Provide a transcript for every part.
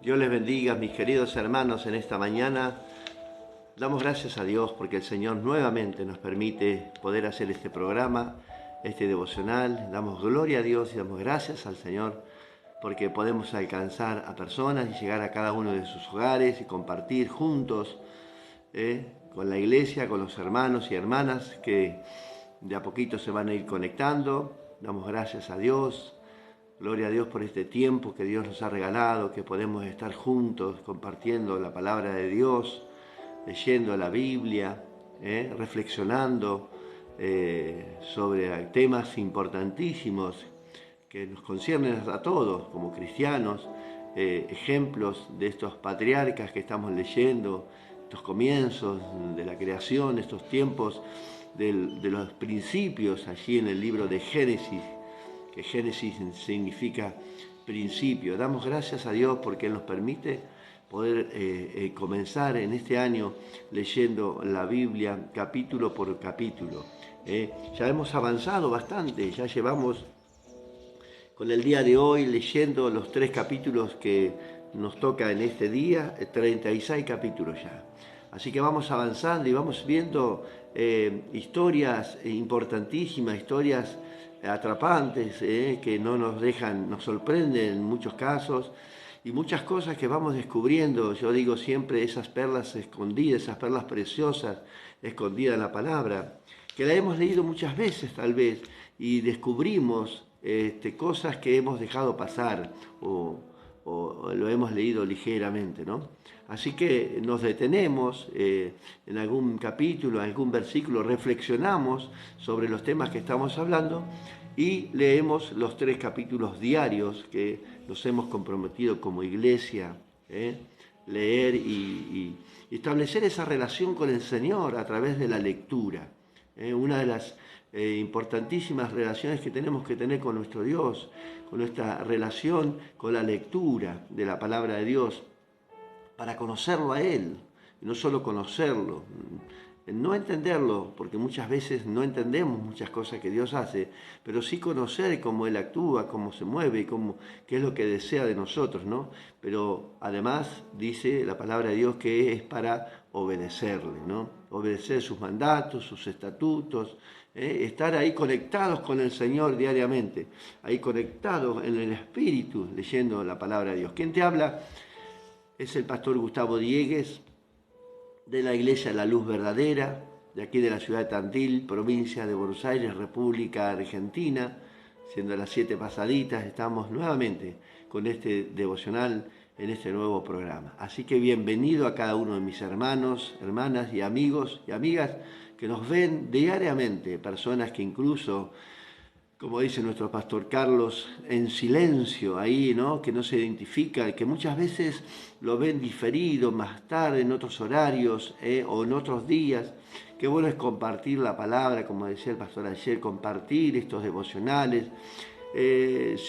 Dios les bendiga, mis queridos hermanos, en esta mañana. Damos gracias a Dios porque el Señor nuevamente nos permite poder hacer este programa, este devocional. Damos gloria a Dios y damos gracias al Señor porque podemos alcanzar a personas y llegar a cada uno de sus hogares y compartir juntos con la iglesia, con los hermanos y hermanas que de a poquito se van a ir conectando. Damos gracias a Dios. Gloria a Dios por este tiempo que Dios nos ha regalado, que podemos estar juntos compartiendo la palabra de Dios, leyendo la Biblia, reflexionando sobre temas importantísimos que nos conciernen a todos como cristianos, ejemplos de estos patriarcas que estamos leyendo, estos comienzos de la creación, estos tiempos de los principios allí en el libro de Génesis, que Génesis significa principio. Damos gracias a Dios porque Él nos permite poder comenzar en este año leyendo la Biblia capítulo por capítulo. Ya hemos avanzado bastante, ya llevamos con el día de hoy leyendo los 3 capítulos que nos toca en este día, 36 capítulos ya. Así que vamos avanzando y vamos viendo historias importantísimas, historias atrapantes, que no nos dejan, nos sorprenden en muchos casos, y muchas cosas que vamos descubriendo. Yo digo siempre esas perlas escondidas, esas perlas preciosas escondidas en la palabra, que la hemos leído muchas veces tal vez, y descubrimos cosas que hemos dejado pasar o lo hemos leído ligeramente, ¿no? Así que nos detenemos en algún capítulo, en algún versículo, reflexionamos sobre los temas que estamos hablando y leemos los 3 capítulos diarios que nos hemos comprometido como iglesia, leer y establecer esa relación con el Señor a través de la lectura. Una de las importantísimas relaciones que tenemos que tener con nuestro Dios, con nuestra relación con la lectura de la palabra de Dios, para conocerlo a Él, y no solo conocerlo, no entenderlo, porque muchas veces no entendemos muchas cosas que Dios hace, pero sí conocer cómo Él actúa, cómo se mueve, qué es lo que desea de nosotros, ¿no? Pero además dice la palabra de Dios que es para obedecerle, ¿no? Obedecer sus mandatos, sus estatutos, estar ahí conectados con el Señor diariamente, ahí conectados en el Espíritu, leyendo la palabra de Dios. ¿Quién te habla? Es el pastor Gustavo Diegues, de la Iglesia La Luz Verdadera, de aquí de la ciudad de Tandil, provincia de Buenos Aires, República Argentina. Siendo las 7 pasaditas, estamos nuevamente con este devocional en este nuevo programa. Así que bienvenido a cada uno de mis hermanos, hermanas y amigos y amigas que nos ven diariamente, personas que incluso, como dice nuestro pastor Carlos, en silencio ahí, ¿no? Que no se identifica, que muchas veces lo ven diferido, más tarde, en otros horarios, o en otros días. Qué bueno es compartir la palabra, como decía el pastor ayer, compartir estos devocionales,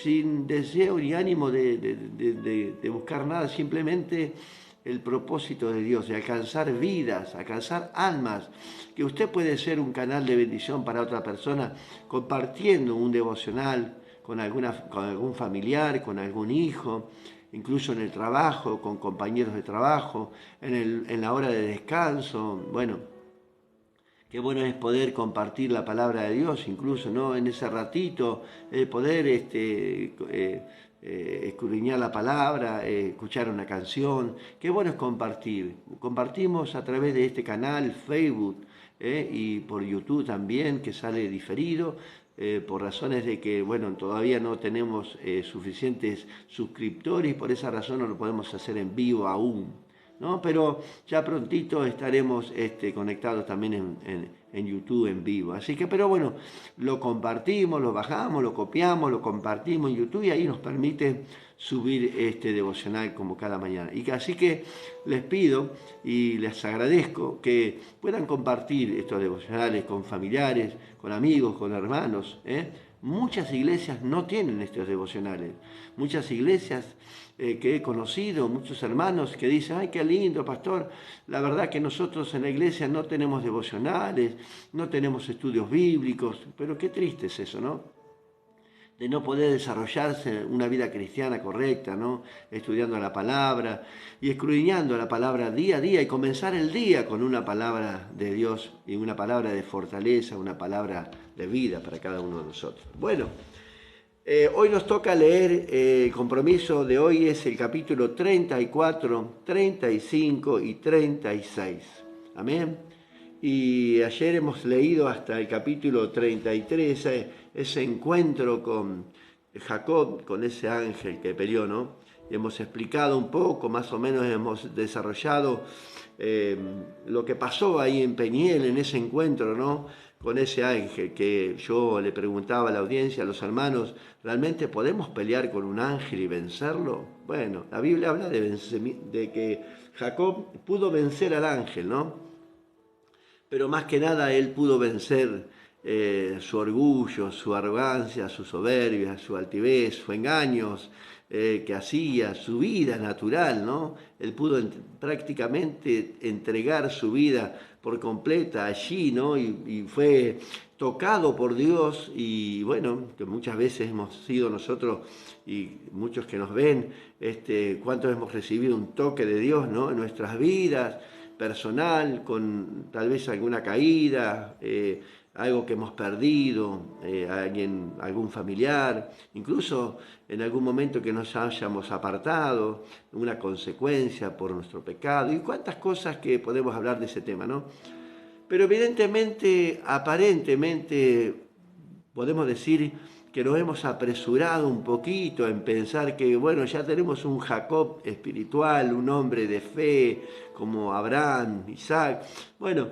sin deseo ni ánimo de buscar nada, simplemente el propósito de Dios, de alcanzar vidas, alcanzar almas, que usted puede ser un canal de bendición para otra persona, compartiendo un devocional con algún familiar, con algún hijo, incluso en el trabajo, con compañeros de trabajo, en la hora de descanso. Bueno, qué bueno es poder compartir la palabra de Dios, incluso, ¿no? En ese ratito, poder escudriñar la palabra, escuchar una canción. Qué bueno es compartir. Compartimos a través de este canal, Facebook, y por YouTube también, que sale diferido, por razones de que, bueno, todavía no tenemos suficientes suscriptores y por esa razón no lo podemos hacer en vivo aún, ¿no? Pero ya prontito estaremos conectados también en YouTube en vivo. Así que, pero bueno, lo compartimos, lo bajamos, lo copiamos, lo compartimos en YouTube y ahí nos permite subir este devocional como cada mañana. Y así que les pido y les agradezco que puedan compartir estos devocionales con familiares, con amigos, con hermanos. Muchas iglesias no tienen estos devocionales. Muchas iglesias que he conocido, muchos hermanos que dicen, ay, qué lindo, pastor, la verdad que nosotros en la iglesia no tenemos devocionales, no tenemos estudios bíblicos, pero qué triste es eso, ¿no? de no poder desarrollarse una vida cristiana correcta, ¿no? Estudiando la palabra y escudriñando la palabra día a día y comenzar el día con una palabra de Dios y una palabra de fortaleza, una palabra de vida para cada uno de nosotros. Bueno, hoy nos toca leer, el compromiso de hoy es el capítulo 34, 35 y 36. Amén. Y ayer hemos leído hasta el capítulo 33, ese encuentro con Jacob, con ese ángel que peleó, ¿no? Y hemos explicado un poco, más o menos hemos desarrollado lo que pasó ahí en Peniel, en ese encuentro, ¿no? Con ese ángel, que yo le preguntaba a la audiencia, a los hermanos, ¿realmente podemos pelear con un ángel y vencerlo? Bueno, la Biblia habla de que Jacob pudo vencer al ángel, ¿no? Pero más que nada él pudo vencer su orgullo, su arrogancia, su soberbia, su altivez, sus engaños que hacía, su vida natural, ¿no? Él pudo prácticamente entregar su vida por completa allí, ¿no? Y fue tocado por Dios y bueno, que muchas veces hemos sido nosotros y muchos que nos ven, cuántos hemos recibido un toque de Dios, ¿no? En nuestras vidas, personal, con tal vez alguna caída, algo que hemos perdido, algún familiar, incluso en algún momento que nos hayamos apartado, una consecuencia por nuestro pecado, y cuántas cosas que podemos hablar de ese tema, ¿no? Pero evidentemente, aparentemente, podemos decir que nos hemos apresurado un poquito en pensar que, bueno, ya tenemos un Jacob espiritual, un hombre de fe, como Abraham, Isaac. Bueno,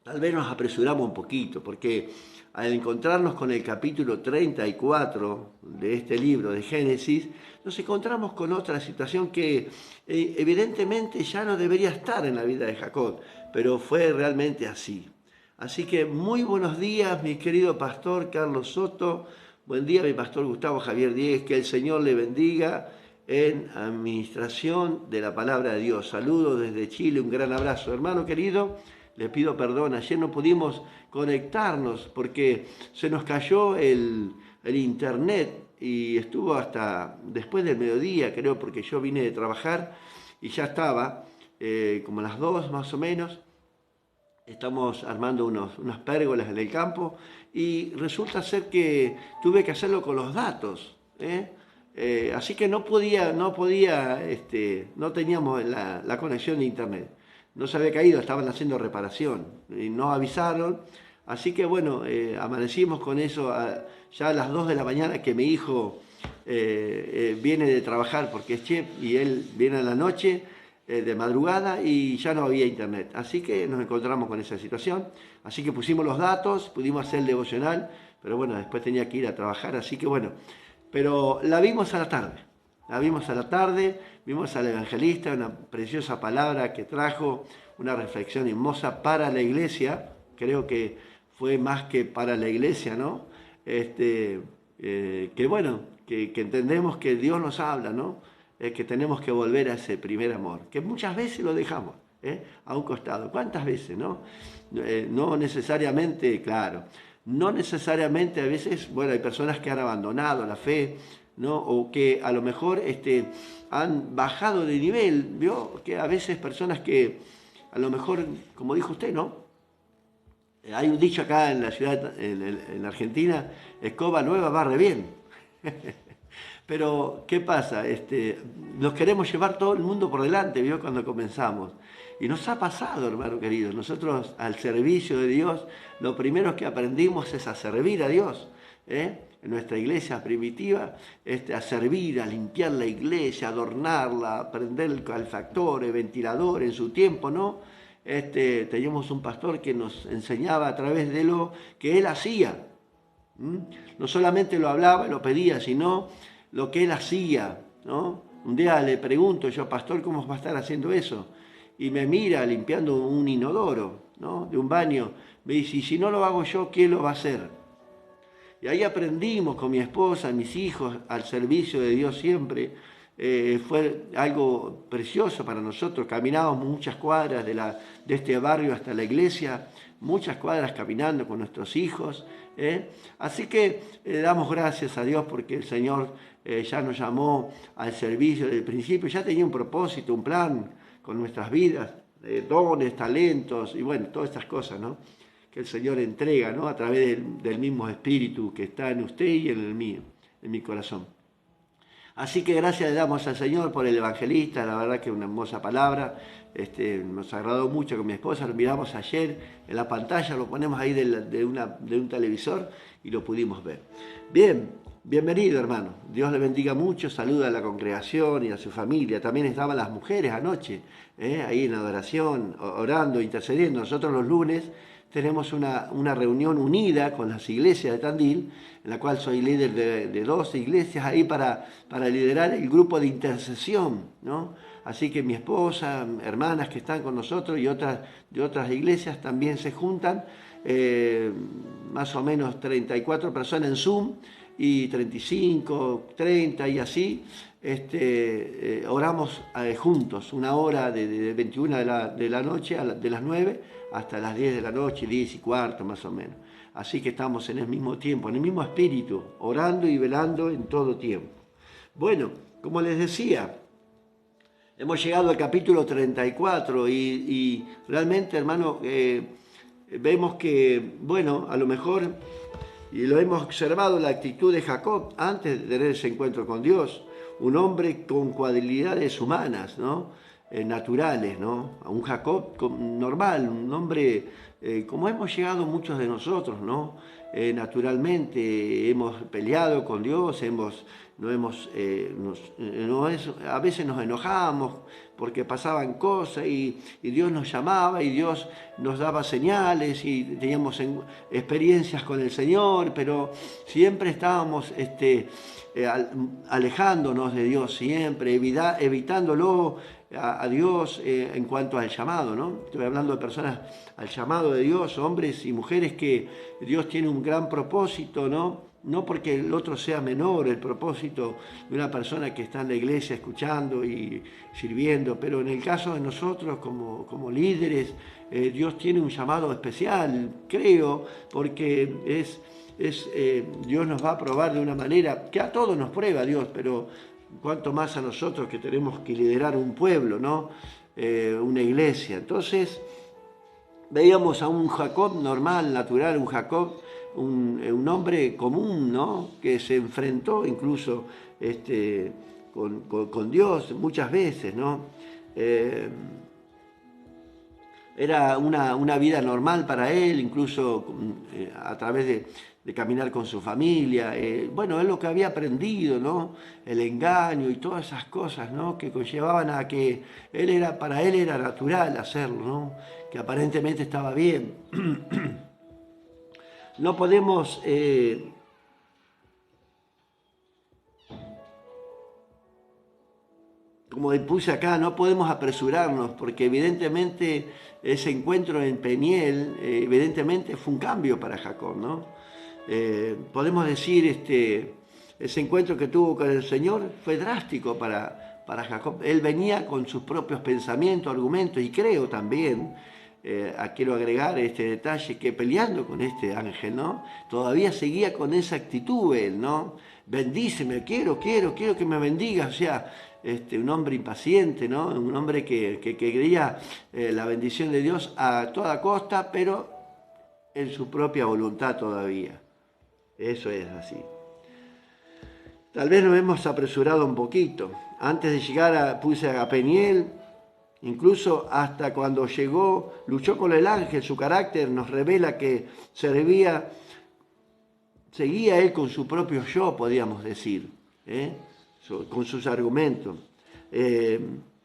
tal vez nos apresuramos un poquito, porque al encontrarnos con el capítulo 34 de este libro de Génesis, nos encontramos con otra situación que evidentemente ya no debería estar en la vida de Jacob, pero fue realmente así. Así que muy buenos días, mi querido pastor Carlos Soto. Buen día, mi pastor Gustavo Javier Díez. Que el Señor le bendiga en administración de la palabra de Dios. Saludos desde Chile, un gran abrazo. Hermano querido, le pido perdón. Ayer no pudimos conectarnos porque se nos cayó el internet y estuvo hasta después del mediodía, creo, porque yo vine de trabajar y ya estaba como a las 2 más o menos. Estamos armando unas pérgolas en el campo y resulta ser que tuve que hacerlo con los datos, así que no teníamos la conexión de internet. No se había caído, estaban haciendo reparación y nos avisaron. Así que bueno, amanecimos con eso ya a las 2 de la mañana, que mi hijo viene de trabajar porque es chef y él viene a la noche de madrugada y ya no había internet. Así que nos encontramos con esa situación. Así que pusimos los datos, pudimos hacer el devocional, pero bueno, después tenía que ir a trabajar. Así que bueno, pero la vimos a la tarde. La vimos a la tarde, vimos al evangelista, una preciosa palabra que trajo, una reflexión hermosa para la iglesia. Creo que fue más que para la iglesia, ¿no? Que bueno, que entendemos que Dios nos habla, ¿no? Que tenemos que volver a ese primer amor, que muchas veces lo dejamos a un costado. ¿Cuántas veces, no? No necesariamente, claro, no necesariamente a veces, bueno, hay personas que han abandonado la fe, ¿no? O que a lo mejor han bajado de nivel, ¿vio? Que a veces personas que a lo mejor, como dijo usted, ¿no? Hay un dicho acá en la ciudad, en Argentina, escoba nueva barre bien. Pero, ¿qué pasa? Nos queremos llevar todo el mundo por delante, ¿vio? Cuando comenzamos. Y nos ha pasado, hermano querido. Nosotros, al servicio de Dios, lo primero que aprendimos es a servir a Dios. En nuestra iglesia primitiva, a servir, a limpiar la iglesia, adornarla, prender el calefactor, el ventilador en su tiempo, ¿no? Teníamos un pastor que nos enseñaba a través de lo que él hacía. No solamente lo hablaba, lo pedía, sino lo que él hacía, ¿no? Un día le pregunto yo, pastor, ¿cómo va a estar haciendo eso? Y me mira limpiando un inodoro, ¿no? De un baño. Me dice, y si no lo hago yo, ¿quién lo va a hacer? Y ahí aprendimos con mi esposa, mis hijos, al servicio de Dios siempre. Fue algo precioso para nosotros. Caminábamos muchas cuadras de este barrio hasta la iglesia, muchas cuadras caminando con nuestros hijos, Así que damos gracias a Dios porque el Señor ya nos llamó al servicio desde el principio, ya tenía un propósito, un plan con nuestras vidas, dones, talentos y bueno, todas estas cosas, ¿no? Que el Señor entrega, ¿no? A través del mismo Espíritu que está en usted y en el mío, en mi corazón. Así que gracias le damos al Señor por el evangelista, la verdad que una hermosa palabra, nos agradó mucho con mi esposa, lo miramos ayer en la pantalla, lo ponemos ahí de un televisor y lo pudimos ver. Bien, bienvenido hermano, Dios le bendiga mucho, saluda a la congregación y a su familia, también estaban las mujeres anoche, ahí en adoración, orando, intercediendo. Nosotros los lunes tenemos una reunión unida con las iglesias de Tandil, en la cual soy líder de 12 iglesias ahí para liderar el grupo de intercesión, ¿no? Así que mi esposa, hermanas que están con nosotros y de otras iglesias también se juntan, más o menos 34 personas en Zoom y 35, 30 y así, oramos juntos, una hora de 21 de la noche, de las 9 hasta las 10 de la noche, 10 y cuarto más o menos. Así que estamos en el mismo tiempo, en el mismo espíritu, orando y velando en todo tiempo. Bueno, como les decía, hemos llegado al capítulo 34 y realmente, hermano, vemos que, bueno, a lo mejor, y lo hemos observado, la actitud de Jacob antes de tener ese encuentro con Dios, un hombre con cualidades humanas, ¿no? Naturales, ¿no? A un Jacob normal, un hombre como hemos llegado muchos de nosotros, ¿no? Naturalmente hemos peleado con Dios, a veces nos enojamos porque pasaban cosas y Dios nos llamaba y Dios nos daba señales y teníamos experiencias con el Señor, pero siempre estábamos alejándonos de Dios, siempre evitándolo a Dios en cuanto al llamado, ¿no? Estoy hablando de personas al llamado de Dios, hombres y mujeres que Dios tiene un gran propósito, ¿no? No porque el otro sea menor, el propósito de una persona que está en la iglesia escuchando y sirviendo, pero en el caso de nosotros como líderes, Dios tiene un llamado especial, creo, porque Dios nos va a probar de una manera que a todos nos prueba Dios, pero cuanto más a nosotros que tenemos que liderar un pueblo, ¿no? Una iglesia. Entonces, veíamos a un Jacob normal, natural, un Jacob, un hombre común, ¿no? Que se enfrentó incluso con Dios muchas veces, ¿no? Era una vida normal para él, incluso a través de caminar con su familia. Bueno, es lo que había aprendido, ¿no? El engaño y todas esas cosas, ¿no? Que conllevaban a que para él era natural hacerlo, ¿no? Que aparentemente estaba bien. No podemos como puse acá, no podemos apresurarnos porque evidentemente ese encuentro en Peniel, evidentemente fue un cambio para Jacob, ¿no? Podemos decir, ese encuentro que tuvo con el Señor fue drástico para Jacob. Él venía con sus propios pensamientos, argumentos y creo también, quiero agregar este detalle, que peleando con este ángel, ¿no? Todavía seguía con esa actitud él, ¿no? Bendíceme, quiero que me bendiga, o sea, un hombre impaciente, ¿no? Un hombre que quería la bendición de Dios a toda costa, pero en su propia voluntad todavía. Eso es así. Tal vez nos hemos apresurado un poquito. Antes de llegar puse a Peniel, incluso hasta cuando llegó, luchó con el ángel, su carácter nos revela que seguía él con su propio yo, podríamos decir, con sus argumentos.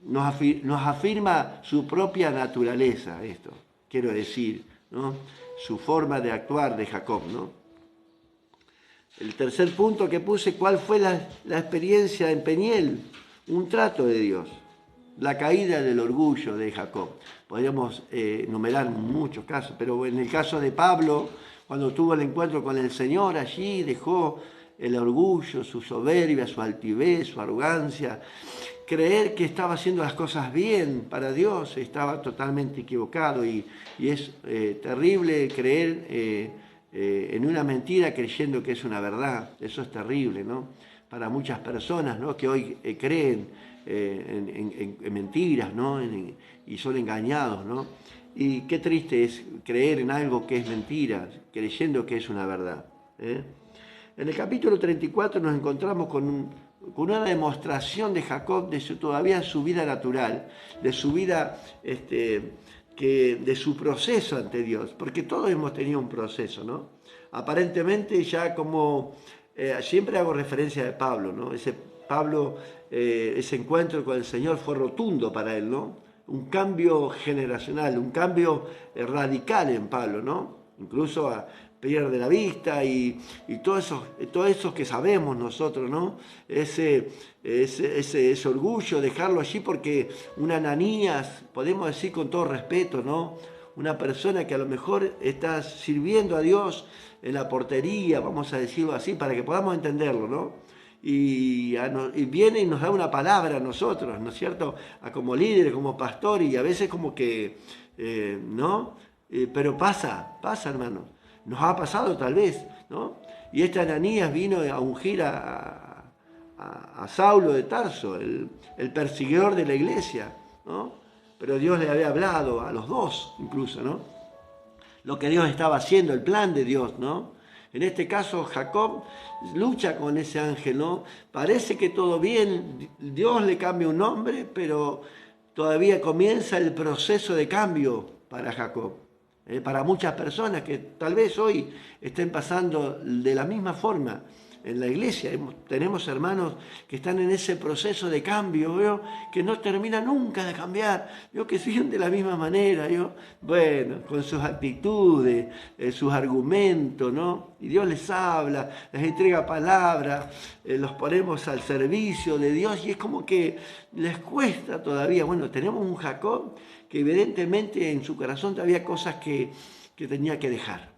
Nos afirma su propia naturaleza, esto, quiero decir, ¿no? Su forma de actuar de Jacob, ¿no? El tercer punto que puse, ¿cuál fue la experiencia en Peniel? Un trato de Dios, la caída del orgullo de Jacob. Podríamos enumerar muchos casos, pero en el caso de Pablo, cuando tuvo el encuentro con el Señor, allí dejó el orgullo, su soberbia, su altivez, su arrogancia, creer que estaba haciendo las cosas bien para Dios, estaba totalmente equivocado y es terrible creer en una mentira creyendo que es una verdad. Eso es terrible, ¿no? Para muchas personas, ¿no? Que hoy creen en mentiras, ¿no? Y son engañados, ¿no? Y qué triste es creer en algo que es mentira, creyendo que es una verdad. En el capítulo 34 nos encontramos con una demostración de Jacob de su vida natural, de su vida, de su proceso ante Dios, porque todos hemos tenido un proceso, ¿no? Aparentemente ya como, siempre hago referencia de Pablo, ¿no? Ese encuentro con el Señor fue rotundo para él, ¿no? Un cambio generacional, un cambio radical en Pablo, ¿no? Incluso pierde la vista y todo eso que sabemos nosotros, ¿no? Ese orgullo, dejarlo allí porque un Ananías, podemos decir con todo respeto, ¿no? Una persona que a lo mejor está sirviendo a Dios en la portería, vamos a decirlo así, para que podamos entenderlo, ¿no? Y viene y nos da una palabra a nosotros, ¿no es cierto? Como líderes, como pastores, y a veces como que, ¿no? Pero pasa, hermanos. Nos ha pasado tal vez, ¿no? Y este Ananías vino a ungir a Saulo de Tarso, el perseguidor de la iglesia, ¿no? Pero Dios le había hablado a los dos incluso, ¿no? Lo que Dios estaba haciendo, el plan de Dios, ¿no? En este caso Jacob lucha con ese ángel, ¿no? Parece que todo bien, Dios le cambia un nombre, pero todavía comienza el proceso de cambio para Jacob. Para muchas personas que tal vez hoy estén pasando de la misma forma en la iglesia. Tenemos hermanos que están en ese proceso de cambio, ¿veo? Que no termina nunca de cambiar, ¿veo? Que siguen de la misma manera, ¿veo? Bueno, con sus actitudes, sus argumentos, ¿no? Y Dios les habla, les entrega palabras, los ponemos al servicio de Dios y es como que les cuesta todavía. Bueno, tenemos un Jacob que evidentemente en su corazón había cosas que tenía que dejar,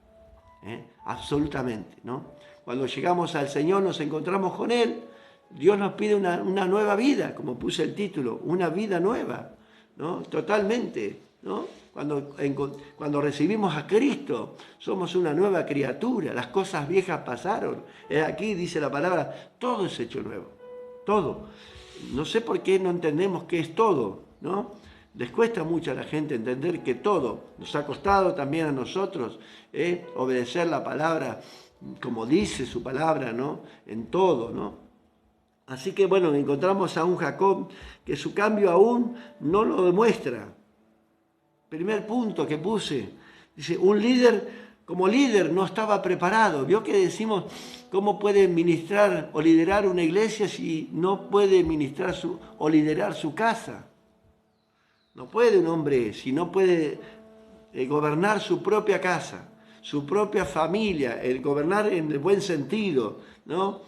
absolutamente, ¿no? Cuando llegamos al Señor nos encontramos con Él, Dios nos pide una nueva vida, como puse el título, una vida nueva, ¿no? Totalmente, ¿no? Cuando recibimos a Cristo, somos una nueva criatura, las cosas viejas pasaron. Aquí dice la palabra, todo es hecho nuevo, todo. No sé por qué no entendemos qué es todo, ¿no? Les cuesta mucho a la gente entender que todo, nos ha costado también a nosotros obedecer la palabra, como dice su palabra, ¿no? En todo, ¿no? Así que bueno, encontramos a un Jacob que su cambio aún no lo demuestra. Primer punto que puse, dice, un líder, como líder no estaba preparado. ¿Vio que decimos cómo puede ministrar o liderar una iglesia si no puede ministrar o liderar su casa? No puede un hombre si no puede gobernar su propia casa, su propia familia, el gobernar en el buen sentido, ¿no?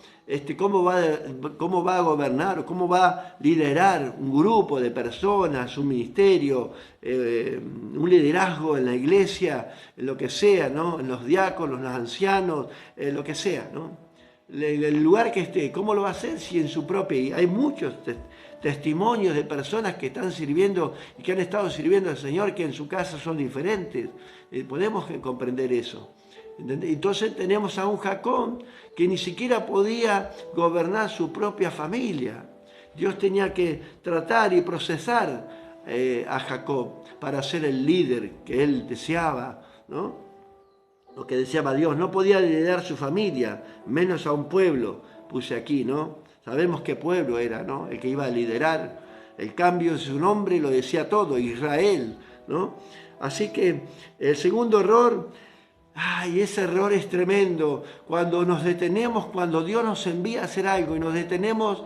¿Cómo va a gobernar o cómo va a liderar un grupo de personas, un ministerio, un liderazgo en la iglesia, en lo que sea, ¿no? En los diáconos, los ancianos, lo que sea, ¿no? El lugar que esté, ¿cómo lo va a hacer si en su propia... Hay muchos testimonios de personas que están sirviendo y que han estado sirviendo al Señor, que en su casa son diferentes. Podemos comprender eso. Entonces tenemos a un Jacob que ni siquiera podía gobernar su propia familia. Dios tenía que tratar y procesar a Jacob para ser el líder que él deseaba, ¿no? Lo que deseaba Dios. No podía liderar su familia, menos a un pueblo, puse aquí, ¿no? Sabemos qué pueblo era, ¿no? El que iba a liderar. El cambio de su nombre lo decía todo, Israel, ¿no? Así que el segundo error, ese error es tremendo. Cuando nos detenemos, cuando Dios nos envía a hacer algo y nos detenemos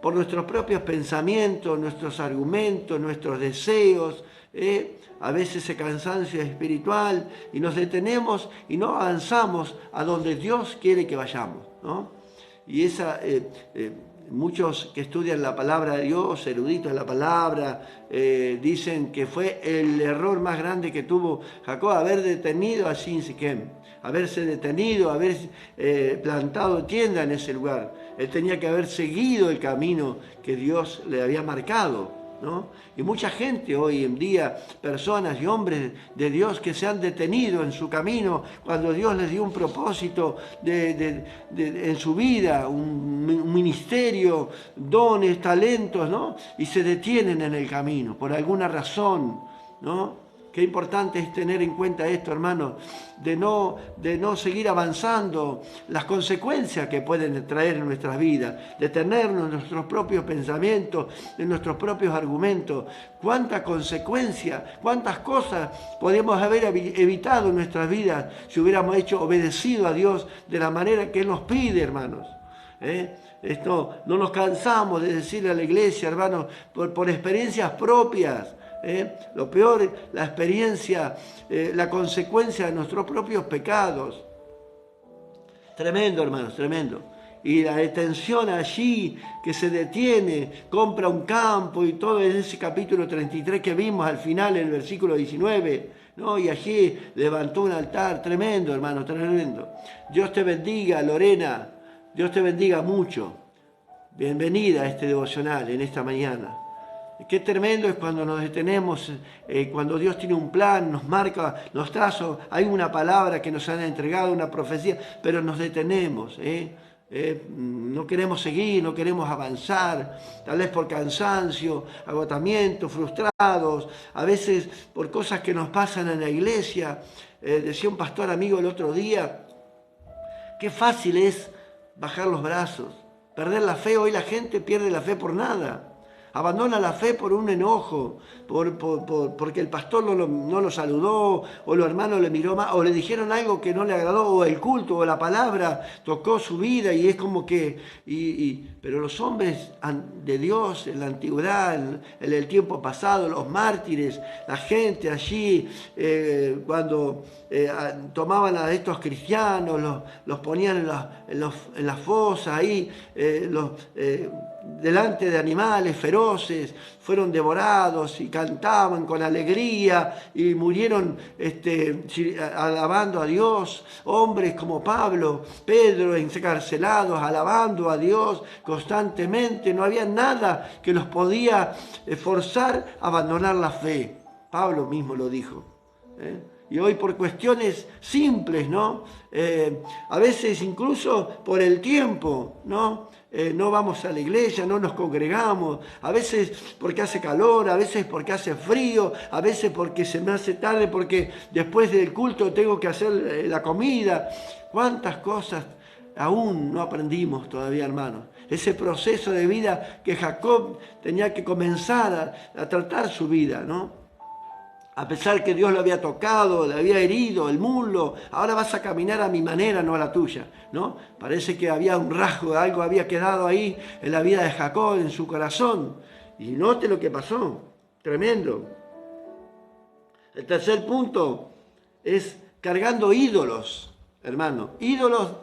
por nuestros propios pensamientos, nuestros argumentos, nuestros deseos, a veces ese cansancio espiritual, y nos detenemos y no avanzamos a donde Dios quiere que vayamos, ¿no? Y muchos que estudian la palabra de Dios, eruditos de la palabra, dicen que fue el error más grande que tuvo Jacob, haber detenido a Siquem, haberse detenido, haber plantado tienda en ese lugar. Él tenía que haber seguido el camino que Dios le había marcado, ¿no? Y mucha gente hoy en día, personas y hombres de Dios que se han detenido en su camino cuando Dios les dio un propósito en su vida, un ministerio, dones, talentos, ¿no? Y se detienen en el camino por alguna razón, ¿no? Qué importante es tener en cuenta esto, hermanos, de no seguir avanzando, las consecuencias que pueden traer en nuestras vidas, detenernos en nuestros propios pensamientos, en nuestros propios argumentos. Cuánta consecuencia, cuántas cosas podríamos haber evitado en nuestras vidas si hubiéramos obedecido a Dios de la manera que Él nos pide, hermanos. Esto no nos cansamos de decirle a la iglesia, hermanos, por experiencias propias. Lo peor, la experiencia, la consecuencia de nuestros propios pecados. Tremendo, hermanos, tremendo. Y la detención allí, que se detiene, compra un campo y todo en ese capítulo 33 que vimos al final, en el versículo 19, ¿no? Y allí levantó un altar. Tremendo, hermano, tremendo. Dios te bendiga, Lorena. Dios te bendiga mucho. Bienvenida a este devocional en esta mañana. Qué tremendo es cuando nos detenemos, cuando Dios tiene un plan, nos marca, nos traza, hay una palabra que nos han entregado, una profecía, pero nos detenemos. No queremos seguir, no queremos avanzar, tal vez por cansancio, agotamiento, frustrados, a veces por cosas que nos pasan en la iglesia. Decía un pastor amigo el otro día, qué fácil es bajar los brazos, perder la fe. Hoy la gente pierde la fe por nada. Abandona la fe por un enojo, porque el pastor no lo saludó, o los hermanos le miró mal, o le dijeron algo que no le agradó, o el culto, o la palabra tocó su vida, y es como que... pero los hombres de Dios en la antigüedad, en el tiempo pasado, los mártires, la gente allí, cuando tomaban a estos cristianos, los ponían en las fosas, ahí, delante de animales feroces, fueron devorados y cantaban con alegría y murieron alabando a Dios. Hombres como Pablo, Pedro, encarcelados, alabando a Dios constantemente. No había nada que los podía forzar a abandonar la fe. Pablo mismo lo dijo. Y hoy por cuestiones simples, ¿no? A veces incluso por el tiempo, ¿no? No vamos a la iglesia, no nos congregamos, a veces porque hace calor, a veces porque hace frío, a veces porque se me hace tarde, porque después del culto tengo que hacer la comida. ¿Cuántas cosas aún no aprendimos todavía, hermanos? Ese proceso de vida que Jacob tenía que comenzar a tratar su vida, ¿no? A pesar que Dios lo había tocado, le había herido el muslo, ahora vas a caminar a mi manera, no a la tuya, ¿no? Parece que había un rasgo, algo había quedado ahí en la vida de Jacob, en su corazón. Y note lo que pasó, tremendo. El tercer punto es cargando ídolos, hermano. Ídolos,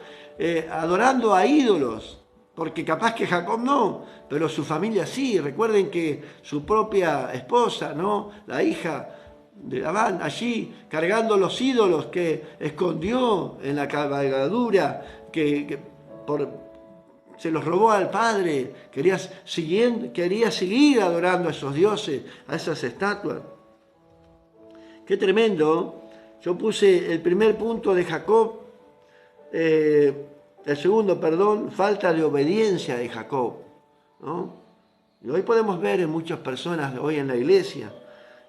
adorando a ídolos. Porque capaz que Jacob no, pero su familia sí. Recuerden que su propia esposa, ¿no? La hija de Labán, allí cargando los ídolos que escondió en la cabalgadura, se los robó al padre, quería seguir adorando a esos dioses, a esas estatuas. Qué tremendo. Yo puse el primer punto de Jacob, el segundo, falta de obediencia de Jacob, ¿no? Y hoy podemos ver en muchas personas hoy en la iglesia,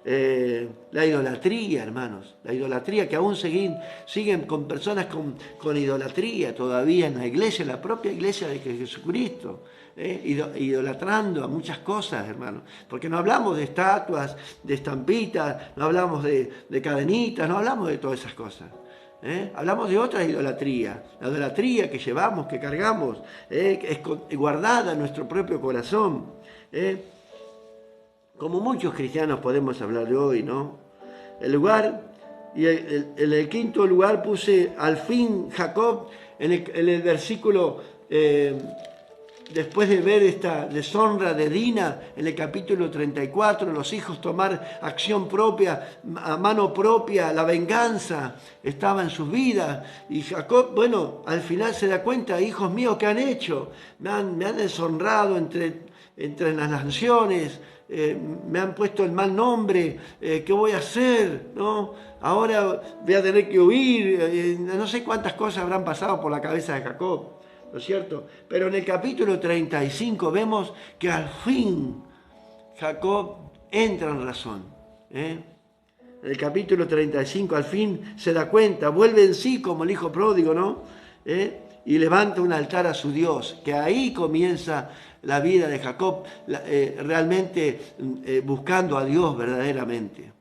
la idolatría, hermanos, la idolatría que aún siguen con personas con idolatría todavía en la iglesia, en la propia iglesia de Jesucristo, idolatrando a muchas cosas, hermanos, porque no hablamos de estatuas, de estampitas, no hablamos de cadenitas, no hablamos de todas esas cosas. Hablamos de otra idolatría, la idolatría que llevamos, que cargamos, que es guardada en nuestro propio corazón. Como muchos cristianos podemos hablar de hoy, ¿no? En el quinto lugar puse al fin Jacob, en el versículo, después de ver esta deshonra de Dina, en el capítulo 34, los hijos tomar acción propia, a mano propia, la venganza estaba en sus vidas. Y Jacob, bueno, al final se da cuenta, hijos míos, ¿qué han hecho? Me han deshonrado entre las naciones, me han puesto el mal nombre, ¿qué voy a hacer? ¿No? Ahora voy a tener que huir, no sé cuántas cosas habrán pasado por la cabeza de Jacob, ¿no es cierto? Pero en el capítulo 35 vemos que al fin Jacob entra en razón. En el capítulo 35 al fin se da cuenta, vuelve en sí como el hijo pródigo, ¿no? Y levanta un altar a su Dios, que ahí comienza la vida de Jacob, realmente buscando a Dios verdaderamente.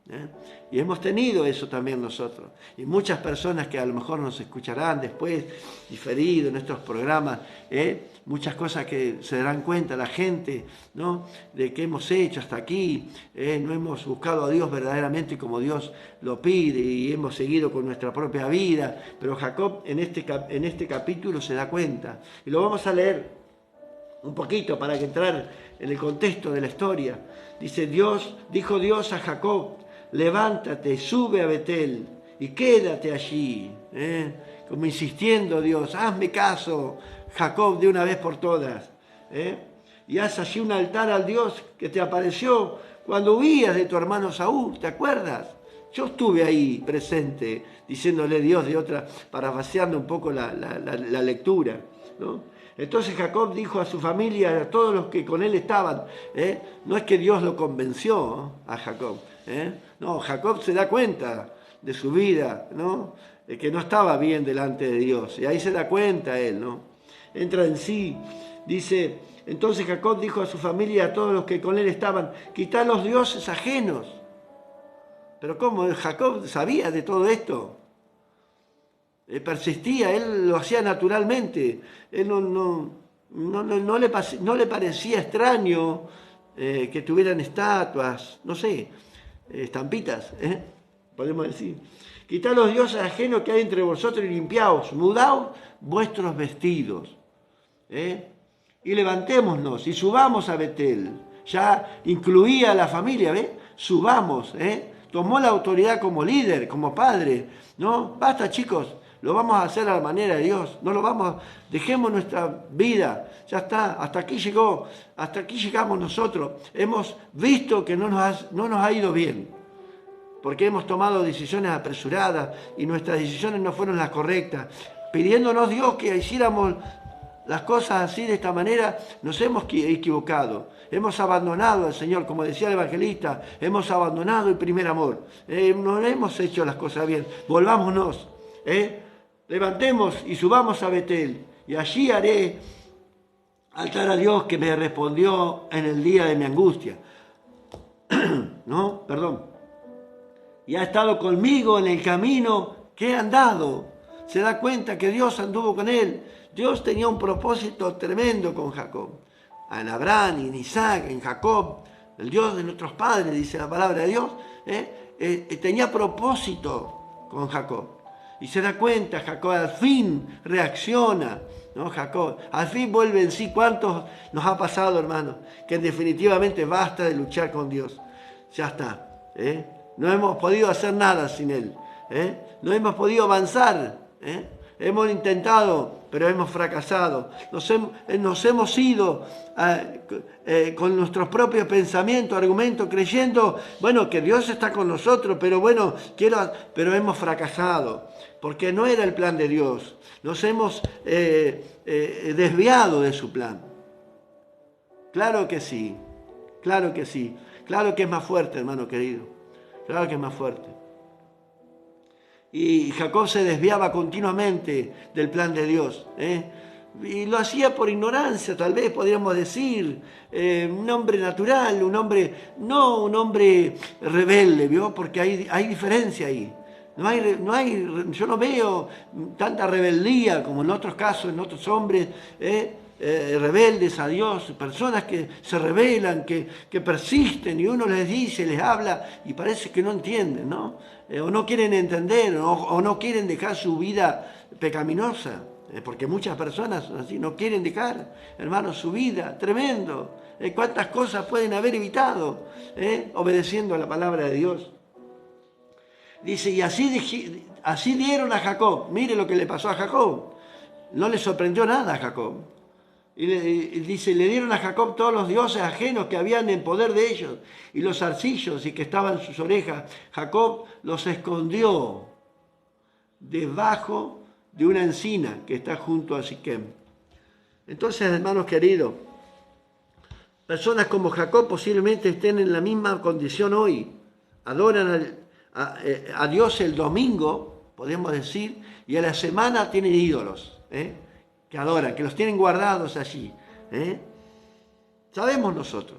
Y hemos tenido eso también nosotros. Y muchas personas que a lo mejor nos escucharán después, diferido en estos programas, muchas cosas que se darán cuenta la gente, ¿no? De que hemos hecho hasta aquí, no hemos buscado a Dios verdaderamente como Dios lo pide y hemos seguido con nuestra propia vida. Pero Jacob en este capítulo se da cuenta. Y lo vamos a leer un poquito para que entrar en el contexto de la historia. Dijo Dios a Jacob: levántate, sube a Betel y quédate allí. Como insistiendo Dios, hazme caso, Jacob, de una vez por todas. Y haz allí un altar al Dios que te apareció cuando huías de tu hermano Saúl, ¿te acuerdas? Yo estuve ahí presente, diciéndole Dios de otra, parafraseando un poco la lectura, ¿no? Entonces Jacob dijo a su familia, a todos los que con él estaban, no es que Dios lo convenció a Jacob, no, Jacob se da cuenta de su vida, ¿no? Que no estaba bien delante de Dios, y ahí se da cuenta él, ¿no? Entra en sí, dice, entonces Jacob dijo a su familia y a todos los que con él estaban, quitad los dioses ajenos. Pero ¿cómo? Jacob sabía de todo esto. Persistía, él lo hacía naturalmente. Él no le parecía extraño que tuvieran estatuas, no sé, estampitas, podemos decir. Quitad los dioses ajenos que hay entre vosotros y limpiaos, mudaos vuestros vestidos. Y levantémonos y subamos a Betel. Ya incluía a la familia, ¿ves? Subamos, tomó la autoridad como líder, como padre, ¿no? Basta, chicos, lo vamos a hacer a la manera de Dios, dejemos nuestra vida, ya está, hasta aquí llegamos nosotros. Hemos visto que no nos ha ido bien, porque hemos tomado decisiones apresuradas y nuestras decisiones no fueron las correctas, pidiéndonos Dios que hiciéramos las cosas así de esta manera. Nos hemos equivocado, hemos abandonado al Señor, como decía el evangelista, hemos abandonado el primer amor, no hemos hecho las cosas bien, volvámonos, levantemos y subamos a Betel, y allí haré altar a Dios que me respondió en el día de mi angustia. No, perdón. Y ha estado conmigo en el camino que he andado. Se da cuenta que Dios anduvo con él. Dios tenía un propósito tremendo con Jacob. En Abraham, en Isaac, en Jacob, el Dios de nuestros padres, dice la palabra de Dios, tenía propósito con Jacob. Y se da cuenta, Jacob al fin reacciona, ¿no? Jacob al fin vuelve en sí. ¿Cuántos nos ha pasado, hermanos? Que definitivamente basta de luchar con Dios. Ya está. No hemos podido hacer nada sin Él. No hemos podido avanzar. Hemos intentado, pero hemos fracasado. Nos hemos ido con nuestros propios pensamientos, argumentos, creyendo, bueno, que Dios está con nosotros, pero pero hemos fracasado, porque no era el plan de Dios. Nos hemos desviado de su plan. Claro que sí, claro que sí. Claro que es más fuerte, hermano querido. Claro que es más fuerte. Y Jacob se desviaba continuamente del plan de Dios. Y lo hacía por ignorancia, tal vez podríamos decir. Un hombre natural, no un hombre rebelde, ¿vio? Porque hay diferencia ahí. Yo no veo tanta rebeldía como en otros casos, en otros hombres rebeldes a Dios, personas que se rebelan, que persisten, y uno les dice, les habla y parece que no entienden, ¿no? O no quieren entender, o no quieren dejar su vida pecaminosa, porque muchas personas así no quieren dejar, hermanos, su vida. Tremendo. ¿Cuántas cosas pueden haber evitado obedeciendo a la palabra de Dios? Dice, y así dieron a Jacob. Mire lo que le pasó a Jacob. No le sorprendió nada a Jacob. Y dice, le dieron a Jacob todos los dioses ajenos que habían en poder de ellos, y los zarcillos y que estaban en sus orejas. Jacob los escondió debajo de una encina que está junto a Siquem. Entonces, hermanos queridos, personas como Jacob posiblemente estén en la misma condición hoy. Adoran a Dios el domingo, podemos decir, y a la semana tienen ídolos, que adoran, que los tienen guardados allí. Sabemos nosotros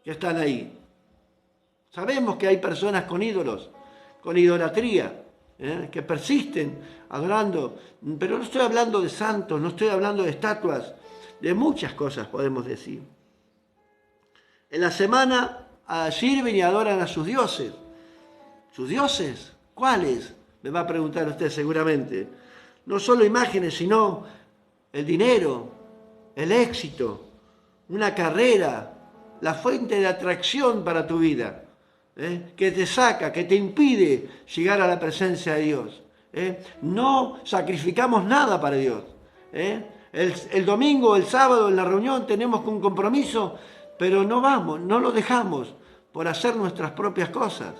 que están ahí. Sabemos que hay personas con ídolos, con idolatría, que persisten adorando. Pero no estoy hablando de santos, no estoy hablando de estatuas, de muchas cosas podemos decir. En la semana sirven y adoran a sus dioses. ¿Sus dioses? ¿Cuáles? Me va a preguntar usted seguramente. No solo imágenes, sino el dinero, el éxito, una carrera, la fuente de atracción para tu vida, que te saca, que te impide llegar a la presencia de Dios. No sacrificamos nada para Dios. El domingo, el sábado, en la reunión tenemos un compromiso, pero no vamos, no lo dejamos por hacer nuestras propias cosas.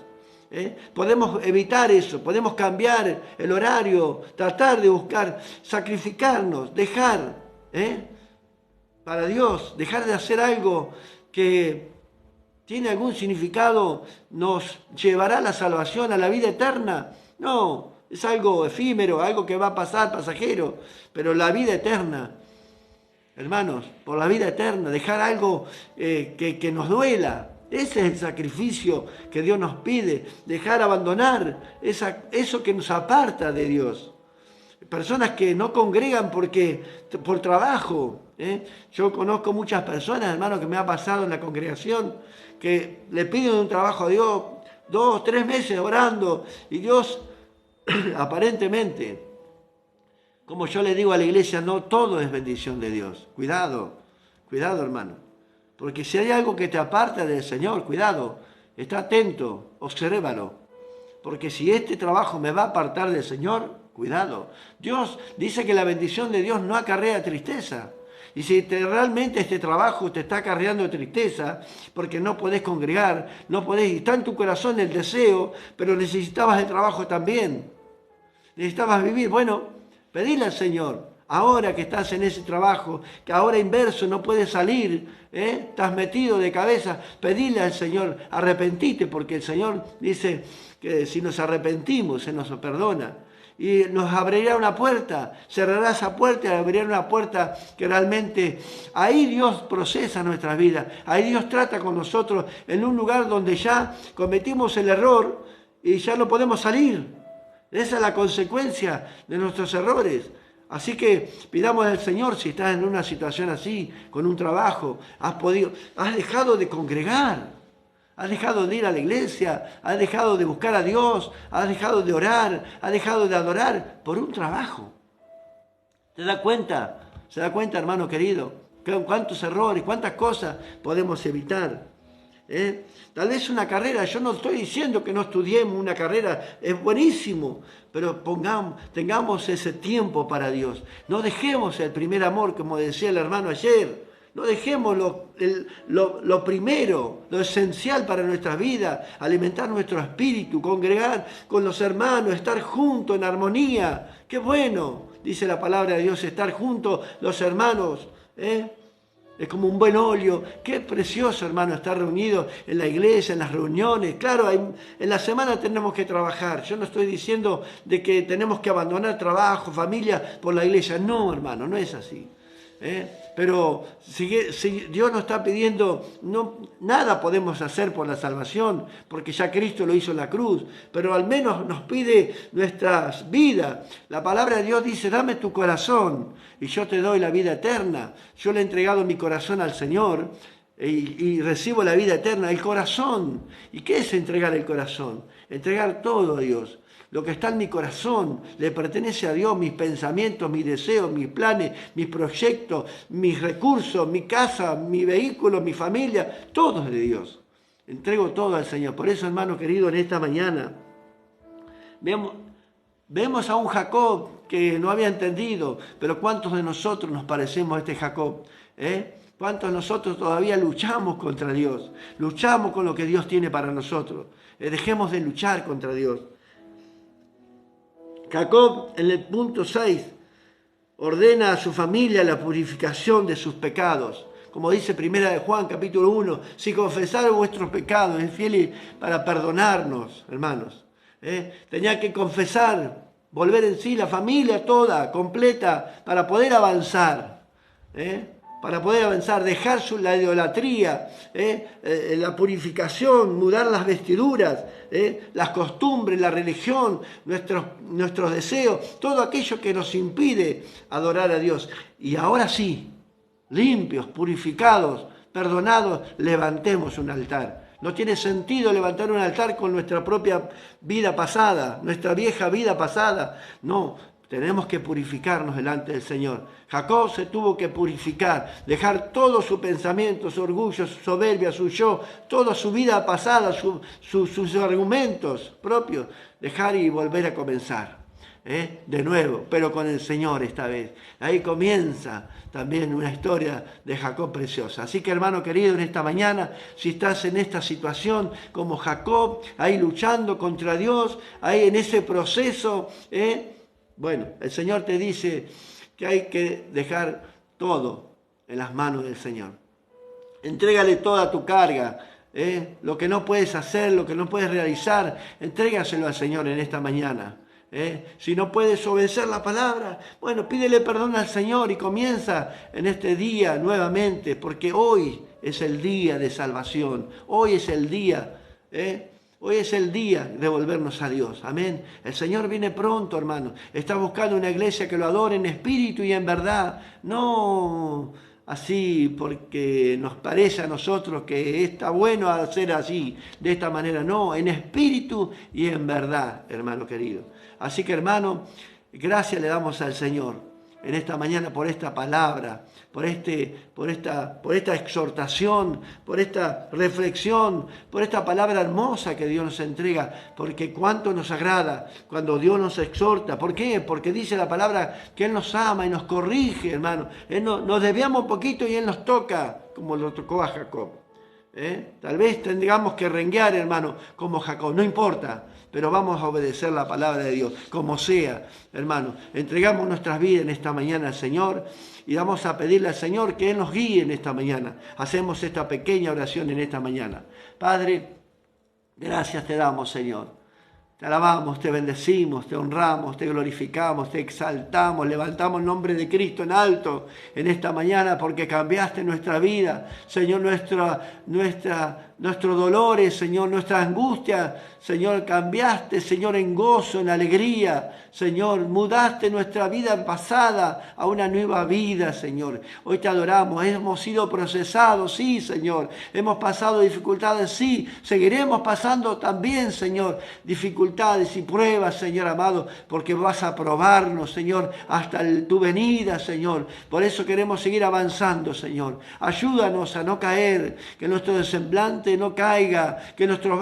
Podemos evitar eso, podemos cambiar el horario, tratar de buscar, sacrificarnos, dejar para Dios, dejar de hacer algo que tiene algún significado, nos llevará a la salvación, a la vida eterna. No, es algo efímero, algo que va a pasar, pasajero, pero la vida eterna, hermanos, por la vida eterna, dejar algo que nos duela. Ese es el sacrificio que Dios nos pide, dejar abandonar eso que nos aparta de Dios. Personas que no congregan por trabajo. Yo conozco muchas personas, hermanos, que me ha pasado en la congregación, que le piden un trabajo a Dios 2, 3 meses orando, y Dios aparentemente, como yo le digo a la iglesia, no todo es bendición de Dios. Cuidado, cuidado, hermano. Porque si hay algo que te aparta del Señor, cuidado, está atento, obsérvalo. Porque si este trabajo me va a apartar del Señor, cuidado. Dios dice que la bendición de Dios no acarrea tristeza. Y si realmente este trabajo te está acarreando tristeza, porque no podés congregar, no podés, y está en tu corazón el deseo, pero necesitabas el trabajo también. Necesitabas vivir, bueno, pedile al Señor. Ahora que estás en ese trabajo, que ahora inverso no puedes salir, estás metido de cabeza, pedile al Señor, arrepentite, porque el Señor dice que si nos arrepentimos, se nos perdona. Y nos abrirá una puerta, cerrará esa puerta y abrirá una puerta que realmente ahí Dios procesa nuestras vidas, ahí Dios trata con nosotros en un lugar donde ya cometimos el error y ya no podemos salir. Esa es la consecuencia de nuestros errores. Así que pidamos al Señor, si estás en una situación así, con un trabajo, has dejado de congregar, has dejado de ir a la iglesia, has dejado de buscar a Dios, has dejado de orar, has dejado de adorar por un trabajo. ¿Te das cuenta? ¿Se da cuenta, hermano querido? ¿Cuántos errores, cuántas cosas podemos evitar? Tal vez una carrera, yo no estoy diciendo que no estudiemos una carrera, es buenísimo, pero tengamos ese tiempo para Dios. No dejemos el primer amor, como decía el hermano ayer. No dejemos lo primero, lo esencial para nuestra vida, alimentar nuestro espíritu, congregar con los hermanos, estar juntos en armonía. Qué bueno, dice la palabra de Dios, estar juntos los hermanos, Es como un buen óleo. Qué precioso, hermano, estar reunidos en la iglesia, en las reuniones. Claro, en la semana tenemos que trabajar. Yo no estoy diciendo de que tenemos que abandonar trabajo, familia por la iglesia. No, hermano, no es así. Pero si Dios nos está pidiendo, nada podemos hacer por la salvación, porque ya Cristo lo hizo en la cruz, pero al menos nos pide nuestras vidas. La palabra de Dios dice, dame tu corazón y yo te doy la vida eterna. Yo le he entregado mi corazón al Señor y recibo la vida eterna, el corazón. ¿Y qué es entregar el corazón? Entregar todo a Dios. Lo que está en mi corazón le pertenece a Dios, mis pensamientos, mis deseos, mis planes, mis proyectos, mis recursos, mi casa, mi vehículo, mi familia, todo es de Dios. Entrego todo al Señor. Por eso, hermano querido, en esta mañana Vemos a un Jacob que no había entendido, pero ¿cuántos de nosotros nos parecemos a este Jacob? ¿Cuántos de nosotros todavía luchamos contra Dios? Luchamos con lo que Dios tiene para nosotros. Dejemos de luchar contra Dios. Jacob, en el punto 6, ordena a su familia la purificación de sus pecados. Como dice Primera de Juan, capítulo 1, si confesaron vuestros pecados, es fiel para perdonarnos, hermanos. Tenía que confesar, volver en sí la familia toda, completa, para poder avanzar. Para poder avanzar, dejar la idolatría, la purificación, mudar las vestiduras, las costumbres, la religión, nuestros deseos, todo aquello que nos impide adorar a Dios. Y ahora sí, limpios, purificados, perdonados, levantemos un altar. No tiene sentido levantar un altar con nuestra propia vida pasada, nuestra vieja vida pasada. No, tenemos que purificarnos delante del Señor. Jacob se tuvo que purificar, dejar todo su pensamiento, su orgullo, su soberbia, su yo, toda su vida pasada, sus argumentos propios, dejar y volver a comenzar. De nuevo, pero con el Señor esta vez. Ahí comienza también una historia de Jacob preciosa. Así que, hermano querido, en esta mañana, si estás en esta situación como Jacob, ahí luchando contra Dios, ahí en ese proceso, bueno, el Señor te dice que hay que dejar todo en las manos del Señor. Entrégale toda tu carga, lo que no puedes hacer, lo que no puedes realizar, entrégaselo al Señor en esta mañana. Si no puedes obedecer la palabra, bueno, pídele perdón al Señor y comienza en este día nuevamente, porque hoy es el día de salvación, hoy es el día, hoy es el día de volvernos a Dios, amén. El Señor viene pronto, hermano, está buscando una iglesia que lo adore en espíritu y en verdad, no así porque nos parece a nosotros que está bueno hacer así, de esta manera, no, en espíritu y en verdad, hermano querido. Así que, hermano, gracias le damos al Señor en esta mañana por esta palabra, por esta exhortación, por esta reflexión, por esta palabra hermosa que Dios nos entrega, porque cuánto nos agrada cuando Dios nos exhorta. ¿Por qué? Porque dice la palabra que Él nos ama y nos corrige, hermano. Nos desviamos un poquito y Él nos toca, como lo tocó a Jacob. Tal vez tengamos que renguear, hermano, como Jacob, no importa. Pero vamos a obedecer la palabra de Dios, como sea, hermano. Entregamos nuestras vidas en esta mañana al Señor y vamos a pedirle al Señor que Él nos guíe en esta mañana. Hacemos esta pequeña oración en esta mañana. Padre, gracias te damos, Señor. Te alabamos, te bendecimos, te honramos, te glorificamos, te exaltamos, levantamos el nombre de Cristo en alto en esta mañana porque cambiaste nuestra vida, Señor, nuestros dolores, Señor, nuestra angustia, Señor, cambiaste, Señor, en gozo, en alegría, Señor, mudaste nuestra vida pasada a una nueva vida, Señor. Hoy te adoramos, hemos sido procesados, sí, Señor, hemos pasado dificultades, sí, seguiremos pasando también, Señor, dificultades y pruebas, Señor amado, porque vas a probarnos, Señor, hasta tu venida, Señor. Por eso queremos seguir avanzando, Señor. Ayúdanos a no caer, que nuestro semblante no caiga, que nuestros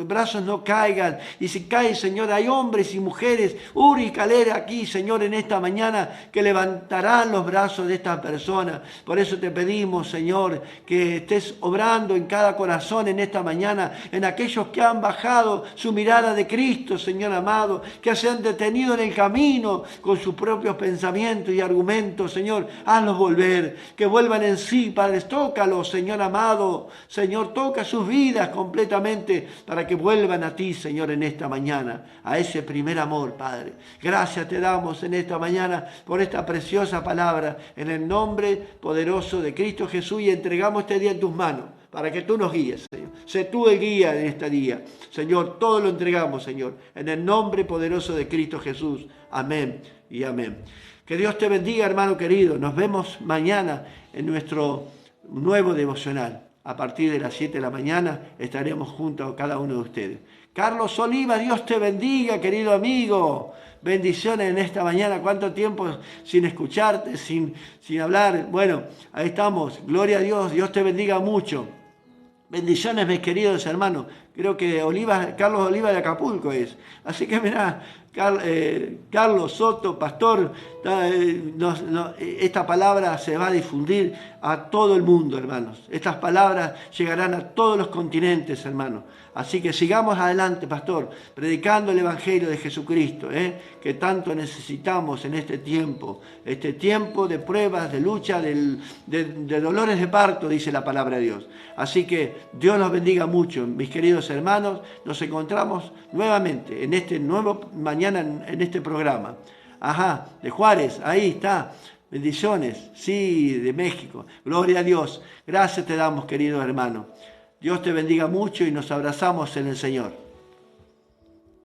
brazos no caigan. Y si cae, Señor, hay hombres y mujeres, Uri y Calera aquí, Señor, en esta mañana, que levantarán los brazos de estas personas. Por eso te pedimos, Señor, que estés obrando en cada corazón en esta mañana, en aquellos que han bajado su mirada de Cristo, Señor amado, que se han detenido en el camino con sus propios pensamientos y argumentos, Señor, hazlos volver, que vuelvan en sí, Padre, tócalos, Señor amado, Señor, toca sus vidas completamente para que vuelvan a ti, Señor, en esta mañana, a ese primer amor, Padre. Gracias te damos en esta mañana por esta preciosa palabra, en el nombre poderoso de Cristo Jesús, y entregamos este día en tus manos, para que tú nos guíes, Señor. Sé tú el guía en este día. Señor, todo lo entregamos, Señor, en el nombre poderoso de Cristo Jesús. Amén y amén. Que Dios te bendiga, hermano querido. Nos vemos mañana en nuestro nuevo devocional. A partir de las 7 de la mañana estaremos juntos a cada uno de ustedes. Carlos Oliva, Dios te bendiga, querido amigo. Bendiciones en esta mañana. ¿Cuánto tiempo sin escucharte, sin hablar? Bueno, ahí estamos. Gloria a Dios. Dios te bendiga mucho. Bendiciones, mis queridos hermanos. creo que Carlos Oliva de Acapulco es. Así que mirá, Carlos Soto, pastor, esta palabra se va a difundir a todo el mundo, hermanos. Estas palabras llegarán a todos los continentes, hermanos. Así que sigamos adelante, pastor, predicando el Evangelio de Jesucristo, que tanto necesitamos en este tiempo de pruebas, de lucha, de dolores de parto, dice la palabra de Dios. Así que Dios los bendiga mucho, mis queridos hermanos. Nos encontramos nuevamente en este nuevo mañana en este programa. Ajá, de Juárez, ahí está. Bendiciones, sí, de México. Gloria a Dios. Gracias te damos, querido hermano. Dios te bendiga mucho y nos abrazamos en el Señor.